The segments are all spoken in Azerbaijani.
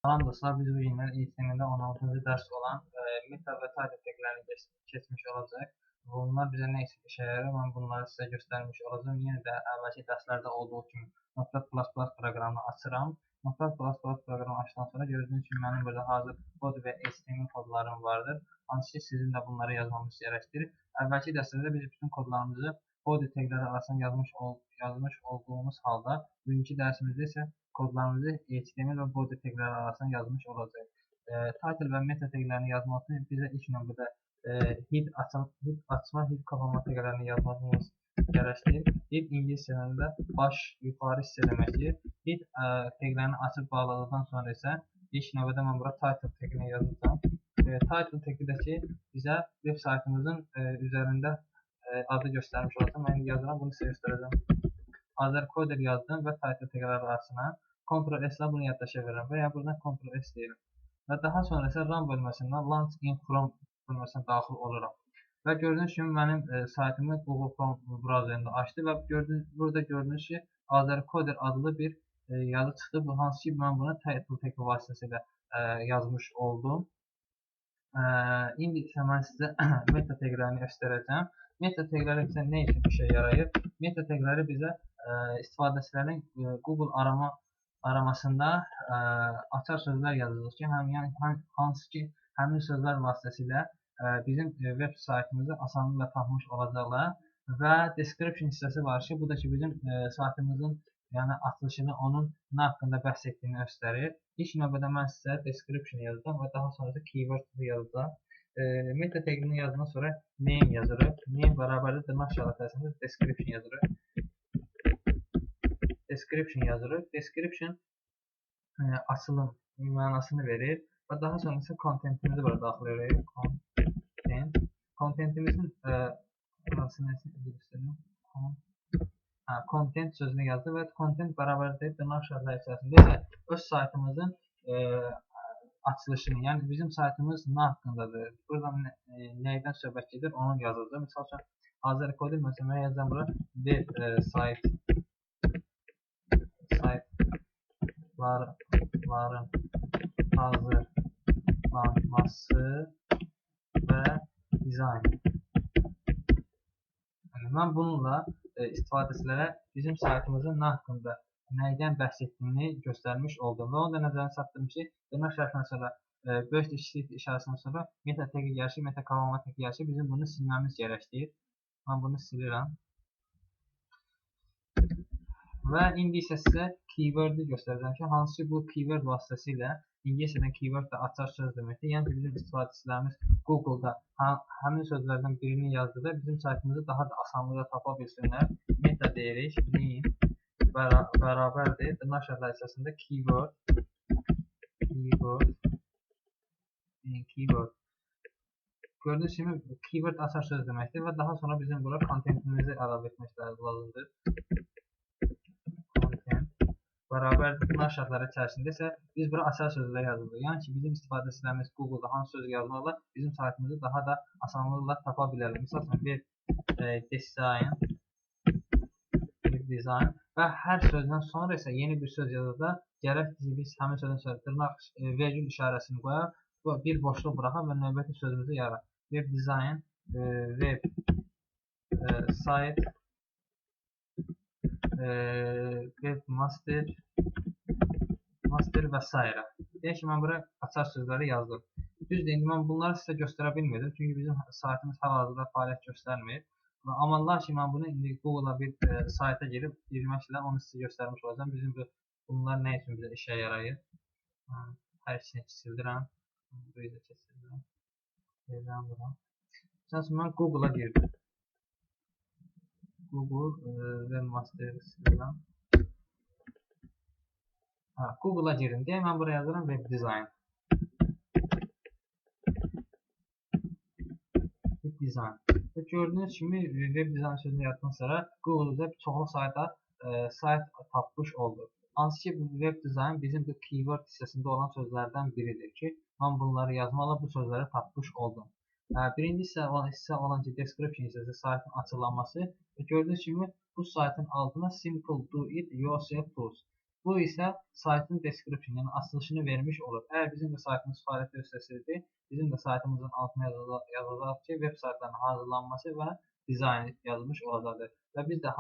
Salam dostlar, biz bu günlər eğitimində 16-cı dərs olan meta və title taglərini keçmiş olacaq. Bunlar bizə nə işə yarayır, mən bunları sizə göstərmiş olacağım. Yenə də əvvəlki dərslərdə olduğu kimi Notepad++ proqramını açıram. Notepad++ proqramı açdıqdan sonra gördüyünüz kimi mənim burada hazır kod və HTML kodlarım vardır. Hansı ki, sizin də bunları yazmamız gərəkdir. Əvvəlki dərslərdə biz bütün kodlarımızı body tagləri arasında yazmış olduğumuz halda, bugünkü dərsimizdə isə kodlarımızı HTML və body tagləri arasında yazmış olacaq. Title və meta taglərini yazmaq üçün bizə ilk növbədə head açma, head kapama taglərini yazmamız gərəkdir. Head ingilis dilində baş, yuxarı hissə deməkdir. Head taglərini açıb bağladıqdan sonra isə ilk növbədə mən bura title tagini yazacağam. Title tagidəki bizə web saytımızın üzərində adı göstərmiş olacaq. Mən yazıram, bunu sizə göstərəcəm. Azərcoder yazdım və title tagləri arasına Ctrl-S ilə bunu yaddaşa verirəm və ya buradan Ctrl-S deyirəm. Və daha sonra isə Run bölməsindən Launch in Chrome bölməsinə daxil oluram. Və gördüyünüz kimi mənim saytımı Google Chrome browserində açdı və burada gördüyünüz ki, Azərcoder adlı bir yazı çıxdı. Bu hansı ki, mən bunu title tag vasitəsilə yazmış oldum. İndi isə mən sizə meta taglərini göstərəcəm. Meta tagləri bizə nə üçün işə yarayır? Meta tagləri bizə istifadəçilərin Google aramasında açar sözlər yazılır ki, hansı ki, həmin sözlər vasitəsilə bizim web saytımızı asanlıqla tapmış olacaqlar və description hissəsi var ki, bu da ki, bizim saytımızın açılışını onun nə haqqında bəhs etdiyini göstərir. İlk növbədə mən sizə description yazacağam və daha sonra da keyword yazacağım. Meta tagini yazdıqdan sonra name yazırıq. Name bərabərdir dırnaq işarəsində description yazırıq. Description açılım mənasını verir və daha sonra isə contentimizi bura daxil edirik. Contentimizin content sözünü yazdı və content bərabərdir dırnaq işarəsində isə öz saytımızın açılışını, yəni bizim saytımız nə haqqındadır, buradan nəydən söhbət gedir, onu yazacağım. Misal üçün, Azərcoder məsələn yazacağım bura web saytların hazırlanması və dizayn. Mən bununla istifadəçilərə bizim saytımızın nə haqqında, nəydən bəhs etdiyini göstərmiş oldum. Və onu da nəzərə çatdırdım ki, dırnaq işarəsindən sonra, böyük kiçik işarəsindən sonra meta tagi gəlişi, meta kapama tagi gəlişi bizim bunu silməmiz gərəkdir. Mən bunu silirəm. Və indi isə sizə keyword-i göstərəcəm ki, hansı ki, bu keyword vasitəsilə İngiliscədən keyword da açar söz deməkdir. Yəni ki, bizim istifadəçilərimiz Google-da həmin sözlərdən birini yazdıqda bizim saytımızı daha da asanlıqla tapa bilsinlər. Meta deyirik, name bərabərdir. Dırnaq işarələri hissəsində keyword. Gördüyünüz kimi keyword açar söz deməkdir və daha sonra bizim bura contentimizi əlavə etmək lazımdır. Bərabər dırnaq işarələri içərisində isə biz bura açar sözlər yazılır. Yəni ki, bizim istifadəçilərimiz Google-da hansı söz yazmaqla bizim saytımızı daha da asanlıqla tapa bilərlər. Misal üçün, web design və hər sözdən sonra isə yeni bir söz yazırda gərək biz həmin sözdən sonra dırnaq vergül işarəsini qoyaq, bir boşluq buraxaq və növbəti sözümüzü yaraq. Web design, web site, webmaster və s. Deyək ki, mən buraya açar sözləri yazdım. Düzdür, indi mən bunları sizə göstərə bilmirdim, çünki bizim saytımız hal-hazırda fəaliyyət göstərmir. Amma lakin mən bunu indi Google-a bir sayta girib girməklə onu sizə göstərmiş olacağım. Bizim bunlar nə üçün bizə işə yarayır? Hər ikisini sildirəm. Burayı da sildirəm. Məsələn, mən Google-a girdim. Google webmaster sildirəm. Google-a girin deyə mən buraya yazıram web design. Və gördüyünüz kimi web design sözünü yazdıqdan sonra Google-da çoxlu sayt tapmış oldu. Hansı ki, bu web design bizim bu keyword hissəsində olan sözlərdən biridir ki, mən bunları yazmaqla bu sözləri tapmış oldum. Birinci hissə olan ki, description hissəsi, saytın açıqlanması və gördüyünüz kimi bu saytın altına simple do it yourself tools. Bu isə saytın description, yəni açılışını vermiş olur. Əgər bizim də saytımız fəaliyyət göstərsəydi, bizim də saytımızın altına yazacaq ki, veb saytlarının hazırlanması və dizaynı yazılmış olacaqdır. Və biz də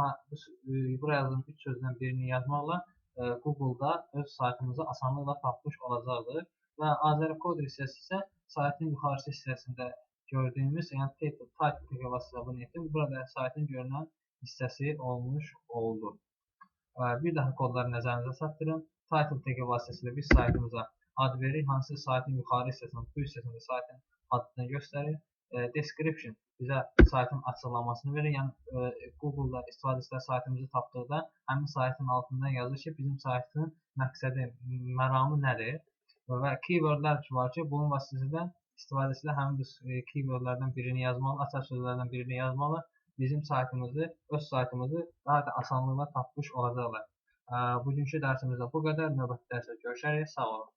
buraya yazdığım 3 sözdən birini yazmaqla Google-da öz saytımızı asanlıqla tapmış olacaqdır. Və Azərcode hissəsi isə saytın yuxarısı hissəsində gördüyümüz, yəni title vasitəsilə bunu etdim. Burada saytın görünən hissəsi olmuş oldu. Bir daha kodları nəzərinizə çatdırın. Title tagi vasitəsilə biz saytımıza ad veririk. Hansı saytın yuxarı hissəsində, bu hissəsində saytın adını göstərir. Description bizə saytın açıqlamasını verir. Yəni Google-da istifadəçilər saytımızı tapdıqda həmin saytın altından yazır ki, bizim saytın məqsədi, məramı nədir? Və keywordlər var ki, bunun vasitəsilə istifadəçilər həmin bu keywordlərdən birini yazmalı, açar sözlərdən birini yazmalı. Bizim saytımızı, öz saytımızı daha da asanlıqla tapmış olacaqlar. Bugünkü dərsimizdə bu qədər. Növbəti dərsdə görüşərik. Sağ olun.